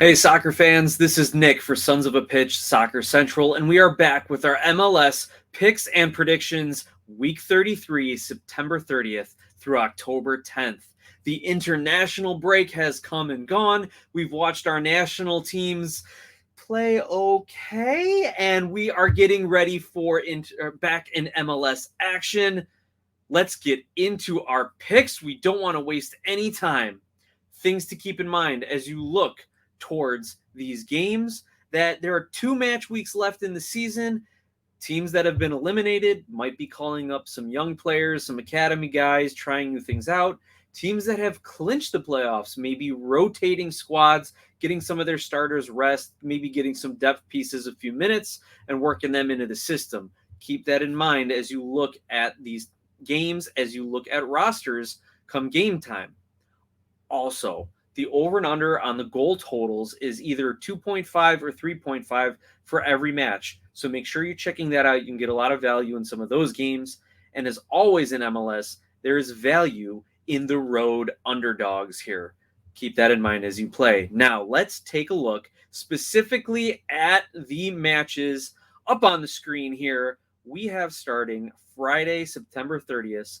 Hey, soccer fans, this is Nick for Sons of a Pitch Soccer Central, and we are back with our MLS picks and predictions week 33, September 30th through October 10th. The international break has come and gone. We've watched our national teams play okay, and we are getting ready for back in MLS action. Let's get into our picks. We don't want to waste any time. Things to keep in mind as you look towards these games: that there are 2 match weeks left in the season. Teams that have been eliminated might be calling up some young players, some academy guys, trying new things out. Teams that have clinched the playoffs, maybe rotating squads, getting some of their starters rest, maybe getting some depth pieces a few minutes and working them into the system. Keep that in mind as you look at these games, as you look at rosters come game time. Also, the over and under on the goal totals is either 2.5 or 3.5 for every match. So make sure you're checking that out. You can get a lot of value in some of those games. And as always in MLS, there is value in the road underdogs here. Keep that in mind as you play. Now, let's take a look specifically at the matches up on the screen here. We have starting Friday, September 30th,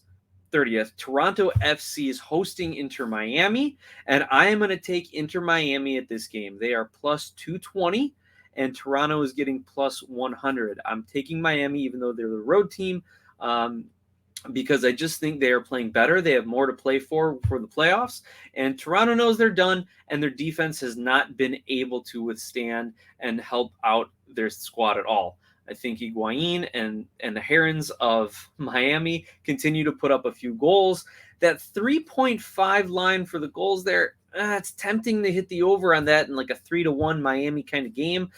Toronto FC is hosting Inter Miami, and I am going to take Inter Miami at this game. They are plus 220, and Toronto is getting plus 100. I'm taking Miami, even though they're the road team, because I just think they are playing better. They have more to play for the playoffs, and Toronto knows they're done, and their defense has not been able to withstand and help out their squad at all. I think Higuain and the Herons of Miami continue to put up a few goals. That 3.5 line for the goals there, it's tempting to hit the over on that in like a 3-1 Miami kind of game,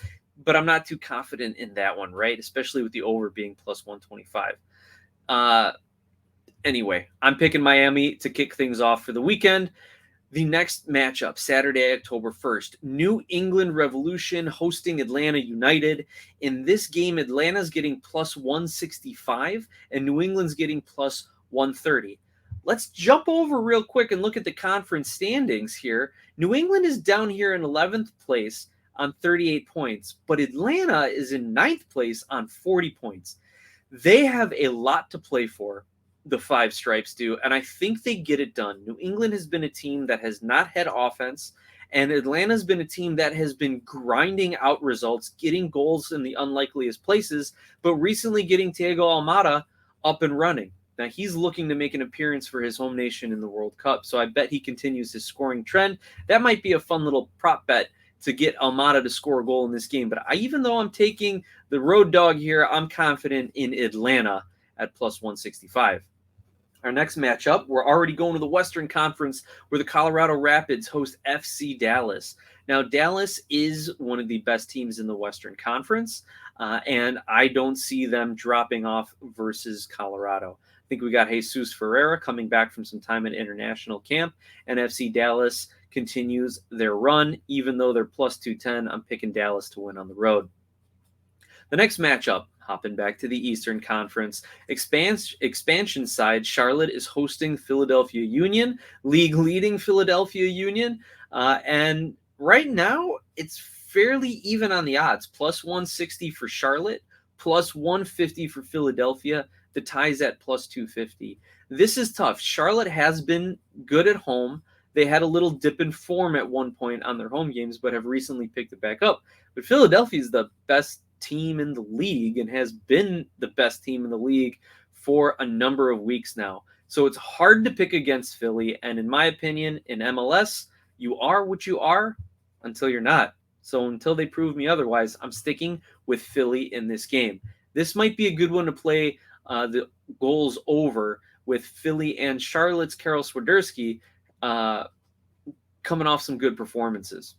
but I'm not too confident in that one, right? Especially with the over being plus 125. Anyway, I'm picking Miami to kick things off for the weekend. The next matchup, Saturday, October 1st, New England Revolution hosting Atlanta United. In this game, Atlanta's getting plus 165 and New England's getting plus 130. Let's jump over real quick and look at the conference standings here. New England is down here in 11th place on 38 points, but Atlanta is in 9th place on 40 points. They have a lot to play for. The Five Stripes do, and I think they get it done. New England has been a team that has not had offense, and Atlanta's been a team that has been grinding out results, getting goals in the unlikeliest places, but recently getting Thiago Almada up and running. Now, he's looking to make an appearance for his home nation in the World Cup, so I bet he continues his scoring trend. That might be a fun little prop bet to get Almada to score a goal in this game, but even though I'm taking the road dog here, I'm confident in Atlanta at plus 165. Our next matchup, we're already going to the Western Conference where the Colorado Rapids host FC Dallas. Now, Dallas is one of the best teams in the Western Conference, and I don't see them dropping off versus Colorado. I think we got Jesus Ferreira coming back from some time at international camp, and FC Dallas continues their run. Even though they're plus 210, I'm picking Dallas to win on the road. The next matchup, hopping back to the Eastern Conference, expansion side, Charlotte is hosting Philadelphia Union, league-leading Philadelphia Union. And right now, it's fairly even on the odds. Plus 160 for Charlotte, plus 150 for Philadelphia. The tie's at plus 250. This is tough. Charlotte has been good at home. They had a little dip in form at one point on their home games, but have recently picked it back up. But Philadelphia is the best team in the league and has been the best team in the league for a number of weeks now. So it's hard to pick against Philly. And in my opinion, in MLS, you are what you are until you're not. So until they prove me otherwise, I'm sticking with Philly in this game. This might be a good one to play the goals over with Philly and Charlotte's Karol Swiderski coming off some good performances.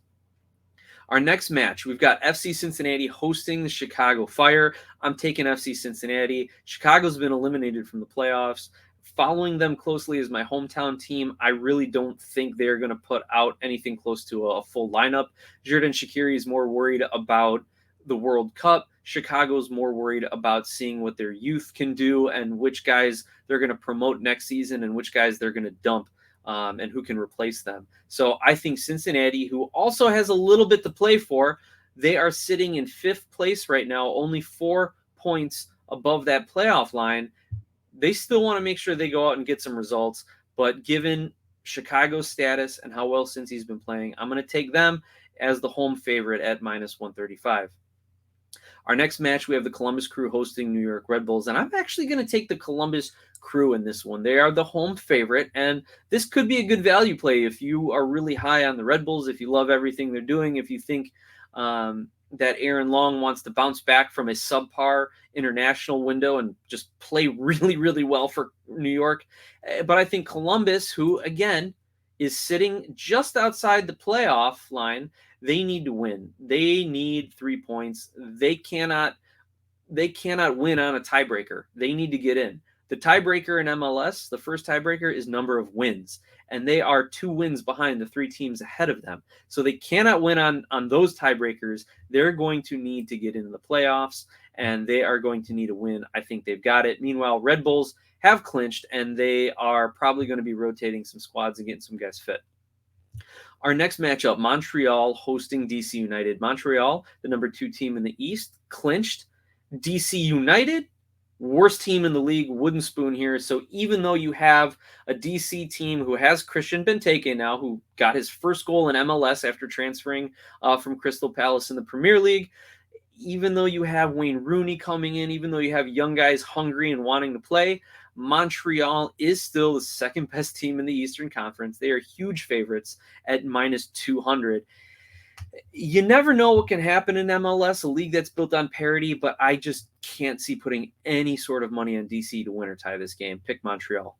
Our next match, we've got FC Cincinnati hosting the Chicago Fire. I'm taking FC Cincinnati. Chicago's been eliminated from the playoffs. Following them closely as my hometown team, I really don't think they're going to put out anything close to a full lineup. Xherdan Shaqiri is more worried about the World Cup. Chicago's more worried about seeing what their youth can do and which guys they're going to promote next season and which guys they're going to dump and who can replace them. So I think Cincinnati, who also has a little bit to play for, they are sitting in 5th place right now, only 4 points above that playoff line. They still want to make sure they go out and get some results, but given Chicago's status and how well Cincy's been playing, I'm going to take them as the home favorite at -135. Our next match, we have the Columbus Crew hosting New York Red Bulls, and I'm actually going to take the Columbus Crew in this one. They are the home favorite, and this could be a good value play if you are really high on the Red Bulls, if you love everything they're doing, if you think that Aaron Long wants to bounce back from a subpar international window and just play really, really well for New York. But I think Columbus, who, again, is sitting just outside the playoff line, they need to win. They need 3 points. They cannot win on a tiebreaker. They need to get in. The tiebreaker in MLS, the first tiebreaker, is number of wins, and they are 2 wins behind the 3 teams ahead of them. So they cannot win on those tiebreakers. They're going to need to get into the playoffs, and they are going to need a win. I think they've got it. Meanwhile, Red Bulls have clinched, and they are probably going to be rotating some squads and getting some guys fit. Our next matchup, Montreal hosting DC United. Montreal, the number 2 team in the East, clinched. DC United, worst team in the league, wooden spoon here. So even though you have a DC team who has Christian Benteke now, who got his first goal in MLS after transferring from Crystal Palace in the Premier League, even though you have Wayne Rooney coming in, even though you have young guys hungry and wanting to play, Montreal is still the second best team in the Eastern Conference. They are huge favorites at -200. You never know what can happen in MLS, a league that's built on parity, but I just can't see putting any sort of money on DC to win or tie this game. Pick Montreal.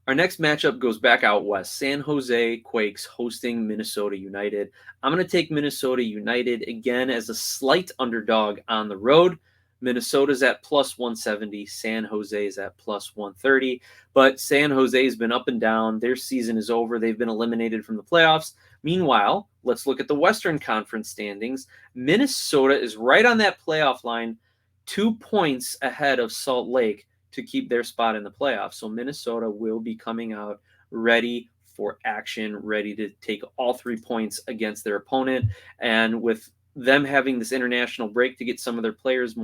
Our next matchup goes back out west. San Jose Quakes hosting Minnesota United. I'm going to take Minnesota United again as a slight underdog on the road. Minnesota's at +170. San Jose is at +130. But San Jose has been up and down. Their season is over. They've been eliminated from the playoffs. Meanwhile, let's look at the Western Conference standings. Minnesota is right on that playoff line, 2 points ahead of Salt Lake to keep their spot in the playoffs. So Minnesota will be coming out ready for action, ready to take all 3 points against their opponent. And with them having this international break to get some of their players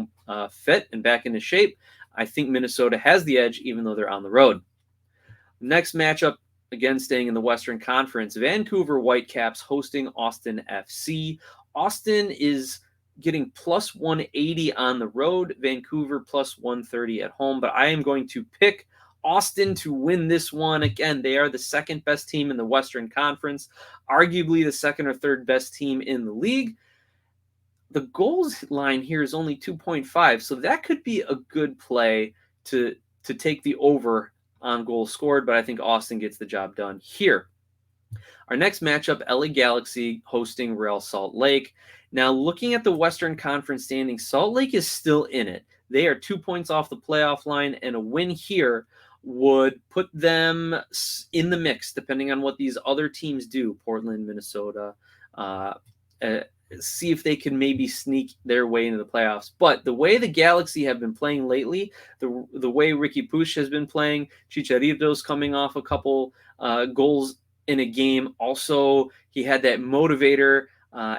fit and back into shape, I think Minnesota has the edge, even though they're on the road. Next matchup, again staying in the Western Conference, Vancouver Whitecaps hosting Austin FC. Austin is getting +180 on the road, Vancouver +130 at home, but I am going to pick Austin to win this one. Again, they are the second best team in the Western Conference, arguably the second or third best team in the league. The goals line here is only 2.5, so that could be a good play to take the over on goals scored, but I think Austin gets the job done here. Our next matchup, LA Galaxy hosting Real Salt Lake. Now, looking at the Western Conference standings, Salt Lake is still in it. They are 2 points off the playoff line, and a win here would put them in the mix, depending on what these other teams do, Portland, Minnesota, see if they can maybe sneak their way into the playoffs. But the way the Galaxy have been playing lately, the way Ricky Puig has been playing, Chicharito's coming off a couple goals in a game. Also, he had that motivator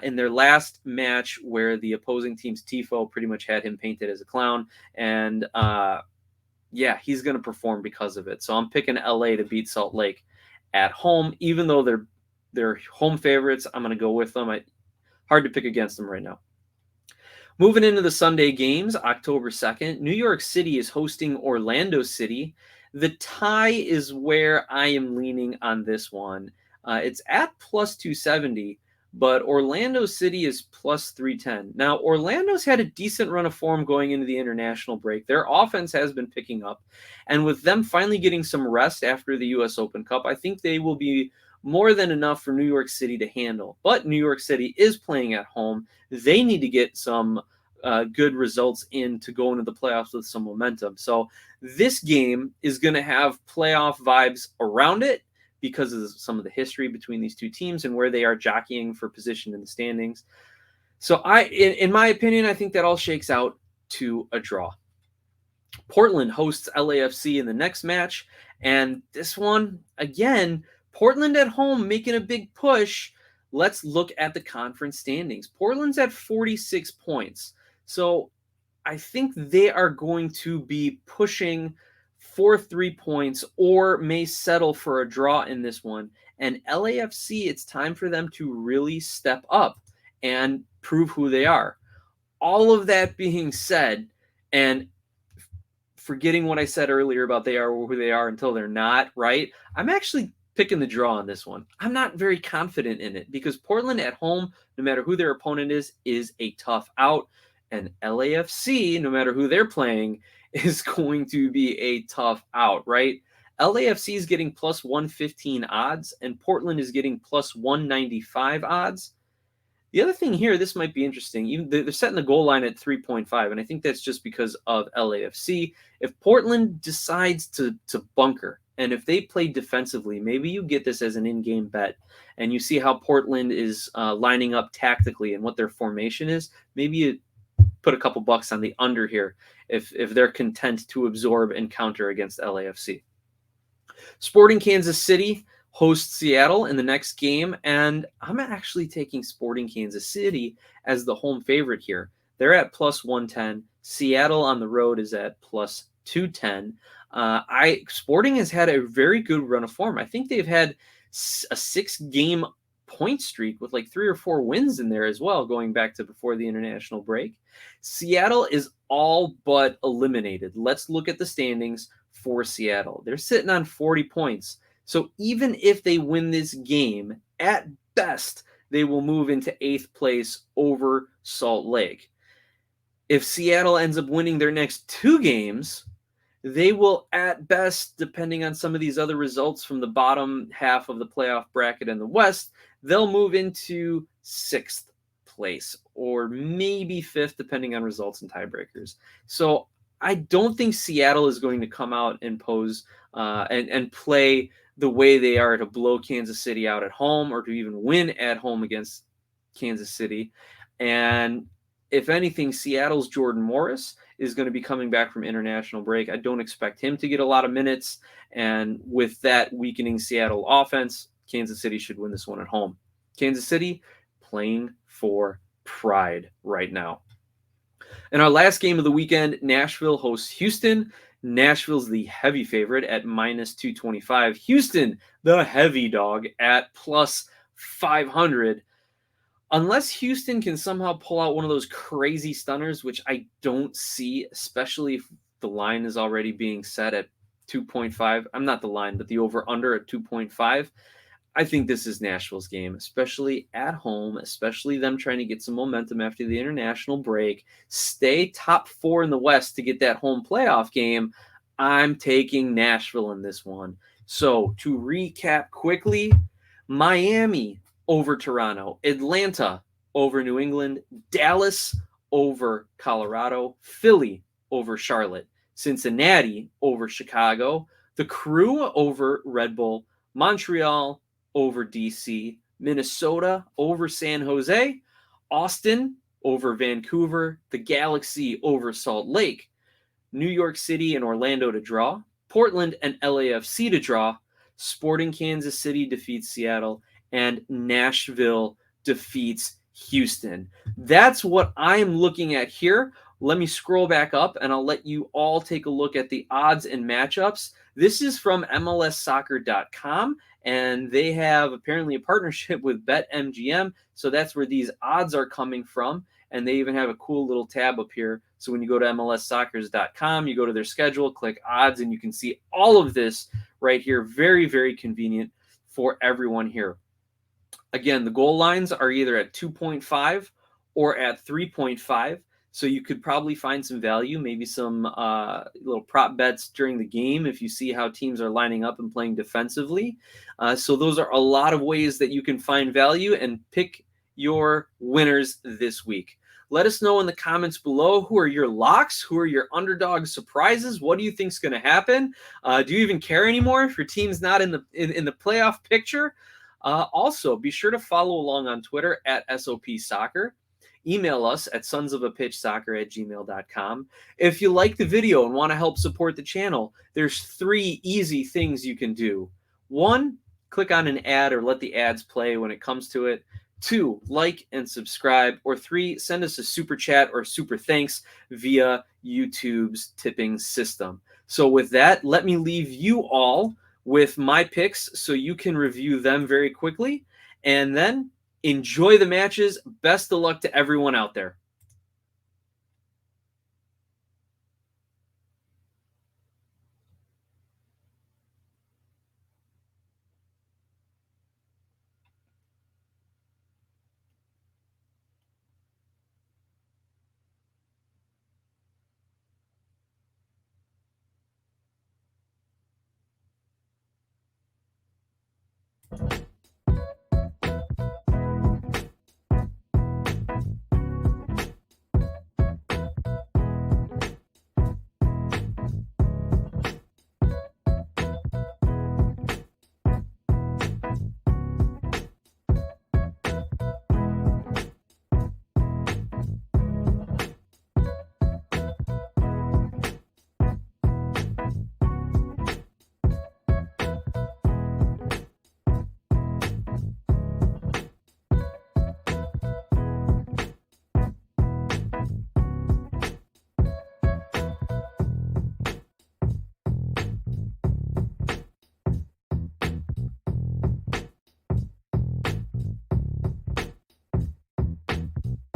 in their last match where the opposing team's tifo pretty much had him painted as a clown. And yeah, he's going to perform because of it. So I'm picking LA to beat Salt Lake at home. Even though they're home favorites, I'm going to go with them. Hard to pick against them right now. Moving into the Sunday games, October 2nd, New York City is hosting Orlando City. The tie is where I am leaning on this one. It's at +270, but Orlando City is +310. Now, Orlando's had a decent run of form going into the international break. Their offense has been picking up, and with them finally getting some rest after the U.S. Open Cup, I think they will be more than enough for New York City to handle. But New York City is playing at home. They need to get some good results in to go into the playoffs with some momentum. So this game is going to have playoff vibes around it because of some of the history between these two teams and where they are jockeying for position in the standings. So in my opinion, I think that all shakes out to a draw. Portland hosts LAFC in the next match. And this one, again, Portland at home making a big push. Let's look at the conference standings. Portland's at 46 points. So I think they are going to be pushing for 3 points or may settle for a draw in this one. And LAFC, it's time for them to really step up and prove who they are. All of that being said, and forgetting what I said earlier about they are who they are until they're not, right? I'm actually picking the draw on this one. I'm not very confident in it because Portland at home, no matter who their opponent is a tough out. And LAFC, no matter who they're playing, is going to be a tough out, right? LAFC is getting plus 115 odds, and Portland is getting plus 195 odds. The other thing here, this might be interesting. Even they're setting the goal line at 3.5, and I think that's just because of LAFC. If Portland decides to bunker, and if they play defensively, maybe you get this as an in-game bet, and you see how Portland is lining up tactically and what their formation is. Maybe you put a couple bucks on the under here if they're content to absorb and counter against LAFC. Sporting Kansas City hosts Seattle in the next game, and I'm actually taking Sporting Kansas City as the home favorite here. They're at plus 110. Seattle on the road is at plus 210. Sporting has had a very good run of form. I think they've had a 6-game point streak with like 3 or 4 wins in there as well, going back to before the international break. Seattle is all but eliminated. Let's look at the standings for Seattle. They're sitting on 40 points. So even if they win this game, at best, they will move into 8th place over Salt Lake. If Seattle ends up winning their next 2 games, they will, at best, depending on some of these other results from the bottom half of the playoff bracket in the West, they'll move into 6th place or maybe 5th, depending on results and tiebreakers. So I don't think Seattle is going to come out and pose and play the way they are to blow Kansas City out at home or to even win at home against Kansas City. And if anything, Seattle's Jordan Morris is going to be coming back from international break. I don't expect him to get a lot of minutes. And with that weakening Seattle offense, Kansas City should win this one at home. Kansas City playing for pride right now. In our last game of the weekend, Nashville hosts Houston. Nashville's the heavy favorite at minus 225. Houston, the heavy dog, at plus 500. Unless Houston can somehow pull out one of those crazy stunners, which I don't see, especially if the line is already being set at 2.5. I'm not the line, but the over-under at 2.5. I think this is Nashville's game, especially at home, especially them trying to get some momentum after the international break. Stay top 4 in the West to get that home playoff game. I'm taking Nashville in this one. So to recap quickly, Miami over Toronto, Atlanta over New England, Dallas over Colorado, Philly over Charlotte, Cincinnati over Chicago, the Crew over Red Bull, Montreal over DC, Minnesota over San Jose, Austin over Vancouver, the Galaxy over Salt Lake, New York City and Orlando to draw, Portland and LAFC to draw, Sporting Kansas City defeats Seattle, and Nashville defeats Houston. That's what I'm looking at here. Let me scroll back up and I'll let you all take a look at the odds and matchups. This is from MLSsoccer.com, and they have apparently a partnership with BetMGM, so that's where these odds are coming from. And they even have a cool little tab up here. So when you go to MLSsoccer.com, you go to their schedule, click odds, and you can see all of this right here. Very, very convenient for everyone here. Again, the goal lines are either at 2.5 or at 3.5. So you could probably find some value, maybe some little prop bets during the game if you see how teams are lining up and playing defensively. So those are a lot of ways that you can find value and pick your winners this week. Let us know in the comments below, who are your locks? Who are your underdog surprises? What do you think is going to happen? Do you even care anymore if your team's not in the playoff picture? Also, be sure to follow along on Twitter at SOP Soccer. email us at sonsofapitchsoccer@gmail.com. If you like the video and want to help support the channel, there's 3 easy things you can do. 1, click on an ad or let the ads play when it comes to it. 2, like and subscribe. Or 3, send us a super chat or super thanks via YouTube's tipping system. So with that, let me leave you all with my picks so you can review them very quickly. And then enjoy the matches. Best of luck to everyone out there.